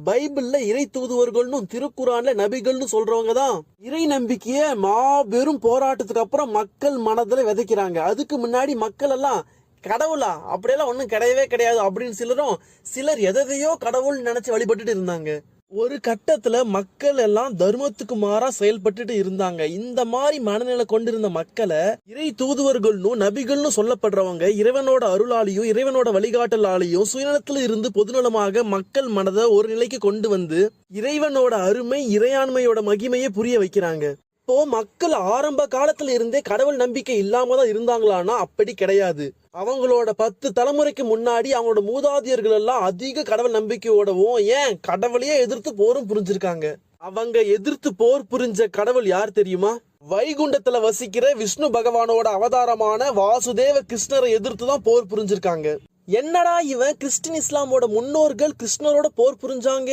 பைபிள்ல இறை தூதுவர்கள்னு திருக்குறான்ல நபிகள்னு சொல்றவங்க தான் இறை நம்பிக்கைய மாபெரும் போராட்டத்துக்கு அப்புறம் மக்கள் மனதுல விதைக்கிறாங்க. அதுக்கு முன்னாடி மக்கள் எல்லாம் கடவுளா அப்படியெல்லாம் ஒண்ணும் கிடையவே கிடையாது அப்படின்னு சிலர் எதையோ கடவுள் நினைச்சு வழிபட்டுட்டு இருந்தாங்க. ஒரு கட்டத்துல மக்கள் எல்லாம் தர்மத்துக்கு மாறா செயல்பட்டுட்டு இருந்தாங்க. இந்த மாதிரி மனநிலை கொண்டிருந்த மக்களை இறை தூதுவர்கள்னு நபிகள்னு சொல்லப்படுறவங்க இறைவனோட அருளாலையும் இறைவனோட வழிகாட்டலாலையும் சுயநலத்துல இருந்து பொதுநலமாக மக்கள் மனதை ஒரு நிலைக்கு கொண்டு வந்து இறைவனோட அருமை இறையாண்மையோட மகிமையை புரிய வைக்கிறாங்க. இப்போ மக்கள் ஆரம்ப காலத்துல இருந்தே கடவுள் நம்பிக்கை இல்லாம தான் இருந்தாங்களான்னா அப்படி கிடையாது. அவங்களோட 10 தலைமுறைக்கு முன்னாடி அவங்களோட மூதாதையர்கள் எல்லாம் அதிக கடவுள் நம்பிக்கையோடவும் ஏன் கடவுளையே எதிர்த்து போரும் புரிஞ்சிருக்காங்க. அவங்க எதிர்த்து போர் புரிஞ்ச கடவுள் யார் தெரியுமா? வைகுண்டத்துல வசிக்கிற விஷ்ணு பகவானோட அவதாரமான வாசுதேவ கிருஷ்ணரை எதிர்த்து தான் போர் புரிஞ்சிருக்காங்க. என்னடா இவன் கிறிஸ்டின் இஸ்லாமோட முன்னோர்கள் கிருஷ்ணரோட போர் புரிஞ்சாங்க